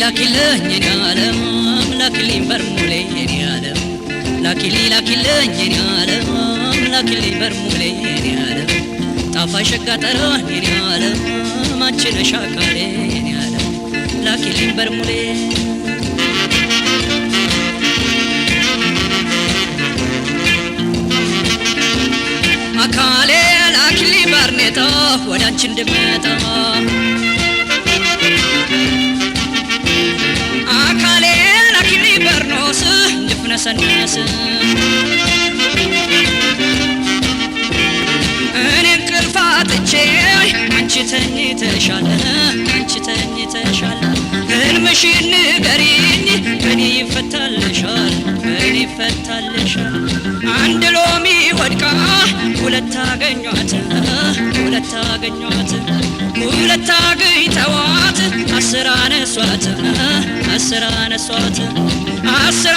ላኪልኝ ዓለም ላኪልኝ በርሙሌ የኔ ዓለም ላኪልኝ የኔ ዓለም ላኪልኝ በርሙሌ የኔ ዓለም ጣፋጭ ሸጋ ጠረን የኔ ዓለም አንቺ ነሽ አካሌ የኔ ዓለም ላኪልኝ በርሙሌ አካሌ ላኪልኝ ባርኔጣ ወደ አንቺ እንድመጣ አካሌ ላኪልኝ በርኖስ እንድፍነሰነስ እኔ እንቅልፍ አጥቼ አንቺ ተኝተሻል ህልምሽን ንገሪኝ እኔ ይፈታልሻል አንድ ሎሚ ወድቃ ሁለት አገኟት ሁለት አግኝተዋት አስር አነሷት አስር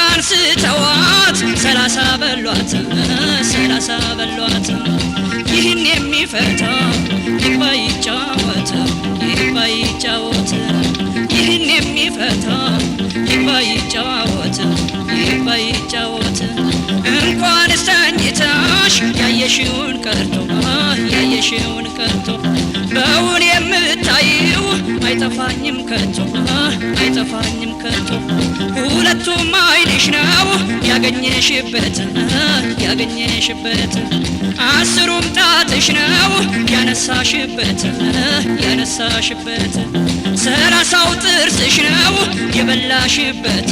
አንስተዋት ሰላሳ በሏት ይህን የሚፈታ ይግባ ይጫወት ይህን የሚፈታ ይግባ ይጫወት እንኳን ተኝተሽ ያየሽውን ቀርቶ በውን የምታይው አይጠፋኝም ከቶ ሁለቱም አይንሽ ነው ያገኘሽበት አስሩም ጣትሽ ነው ያነሳሽበት ሰላሳው ጥርስሽ ነው የበላሽበት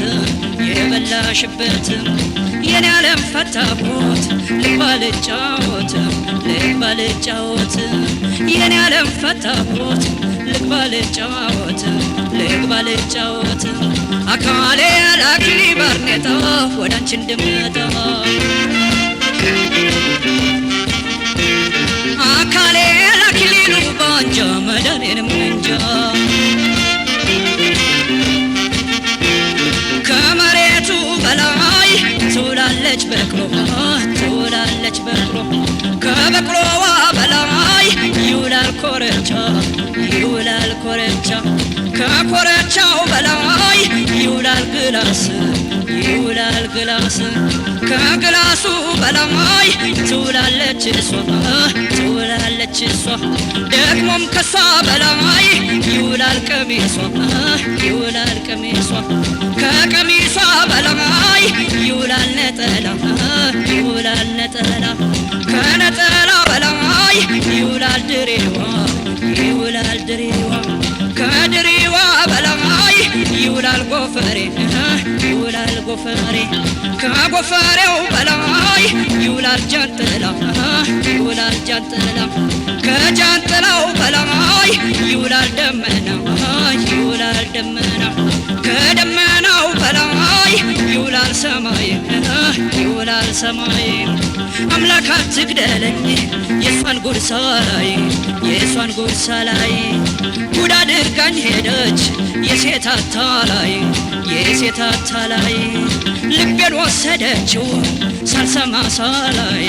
የኔ ዓለም ፈታሁት ልባልጫወት የኔ ዓለም ፈታሁት ልባልጫወት አካሌ ላኪልኝ ባርኔጣ ወደ አንቺ እንድመጣ አካሌ ላኪልኝ ሉባንጃ መዳኔንም እንጃ ከመሬቱ በላይ ትውላለች በቅሎ ከበቅሎዋ በላይ ይውላል ኮረቻ ከኮረቻው በላይ ይውላል ግላስ ከግላሱ በላይ ትውላለች እሷ ደግሞም ከሷ በላይ ይውላል ቀሚሷ ከቀሚሷ በላይ ይውላል ነጠላ ከነጠላ በላይ ይውላል ድሬዋ ከድሬዋ በላይ ይውላል ጎፈሬ ከጎፈሬው በላይ ይውላል ጃንጥላ ከጃንጥላው በላይ ይውላል ደመና ከደመናው በላይ ይውላል ሰማይ አምላክ አትግደለኝ የሷን ጉርሳ ላይ ጉድ አድርጋኝ ሄደች የሴት አታላይ ልቤን ወሰደችው ሳልሰማ ሳላይ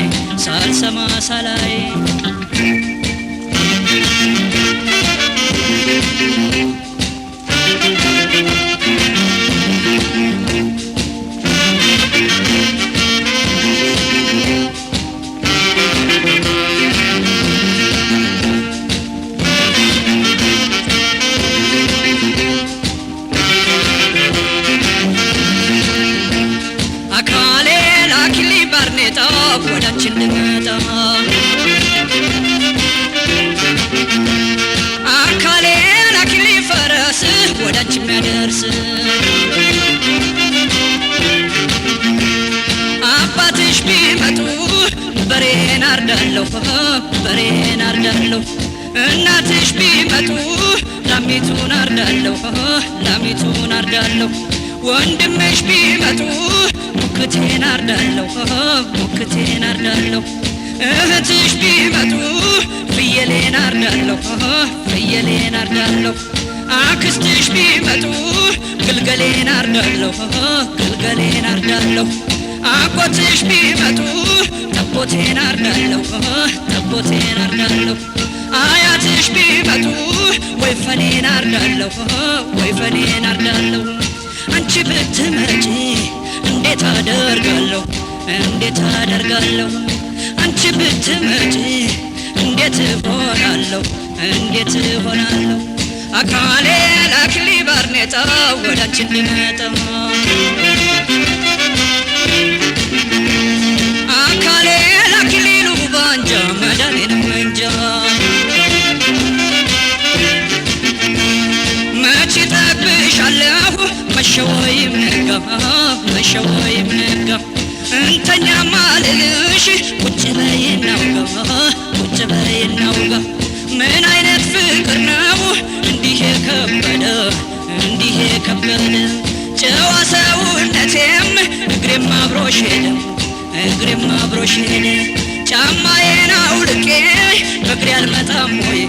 ወደ አንቺ እንድመጣ አካሌ ላኪልኝ ፈረስ ወደ አንቺ የሚያደርስ አባትሽ ቢመጡ አርዳለሁ በሬን አርዳለሁ እናትሽ ቢመጡ ላሚቱን አርዳለሁ ላሚቱን አርዳለሁ ወንድምሽ ቢመጡ ሙክቴን አርዳለሁ ሙክቴን አርዳለሁ እህትሽ ቢመጡ ፍየሌን አርዳለሁ ፍየሌን አርዳለሁ አክስትሽ ቢመጡ ግልገሌን አርዳለሁ ግልገሌን አርዳለሁ አጎትሽ ቢመጡ ጠቦቴን አርዳለሁ ጠቦቴን አርዳለሁ አያትሽ ቢመጡ ወይፈኔን አርዳለሁ ወይፈኔን አርዳለሁ አንቺ ብትመጪ እንዴት አደርጋለሁ እንዴት አደርጋለሁ አንቺ ብትመጪ እንዴት እሆናለሁ እንዴት እሆናለሁ አካሌ ላክሊ ባርኔጣ ወዳንቺ እንድመጣ አካሌ ላክሊ ሉባንጃ መዳኔንም እንጃ መች ጠብሻለሁ መሸ ወይም ነጋ መሸ ወይም ነጋ እንተኛ ማልልሽ ቁጭ በይ እናውጋ ቁጭ በይ እናውጋ ምን አይነት ፍቅር ነው እንዲህ የከበደ እንዲህ የከበደ ጨዋ ሰውነቴም እግሬም አብሮሽ ሄደ እግሬም አብሮሽ ሄደ ጫማዬን አውልቄ በእግሬ አልመጣም ወይ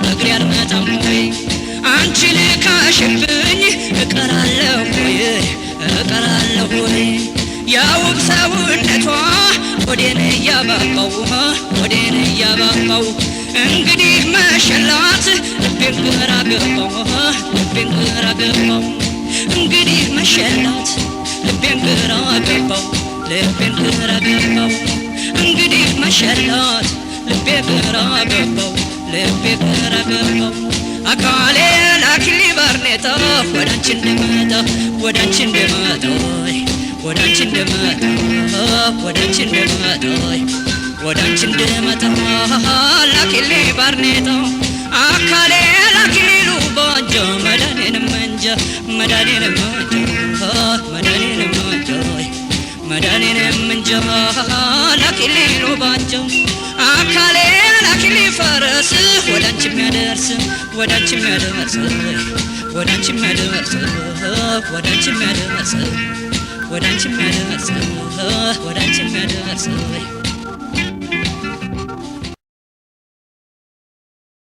በእግሬ አልመጣም ወይ አንቺ ልካሽብኝ እቀራለሁ ወይ እቀራለሁ ወይ ያውብ ሰውነቷ ወዴን እያባባው ወዴን እያባባው እንግዲህ መሸላት ልቤን ግራ ገባው ልቤን ግራ ገባው እንግዲህ መሸላት ልቤን ግራ ገባው ልቤን ግራ ገባው እንግዲህ መሸላት ልቤ ግራ ገባው ልቤ ግራ ገባው አካሌ ላኪሊ ባርኔጣ ወዳንቺ እንድመጣ ወዳንቺ እንድመጣ ወዳንቺ እንድመጣ ወዳንቺ እንድመጣ ወዳንቺ እንድመጣ ላኪሊ ባርኔጣ አካሌ ላኪሊ ሉባንጃ መዳኔንም እንጃ መዳኔንም እንጃ መዳኔንም እንጃ መዳኔንም እንጃ ላኪሊ ሉባንጃ አካሌ ላኪሊ ፈረስ ወዳንቺ የሚያደርስ ወዳንቺ የሚያደርስ ወዳንቺ የሚያደርስ ወዳንቺ የሚያደርስ ወዳንቺ የሚያደርስ ወዳንቺ የሚያደርስ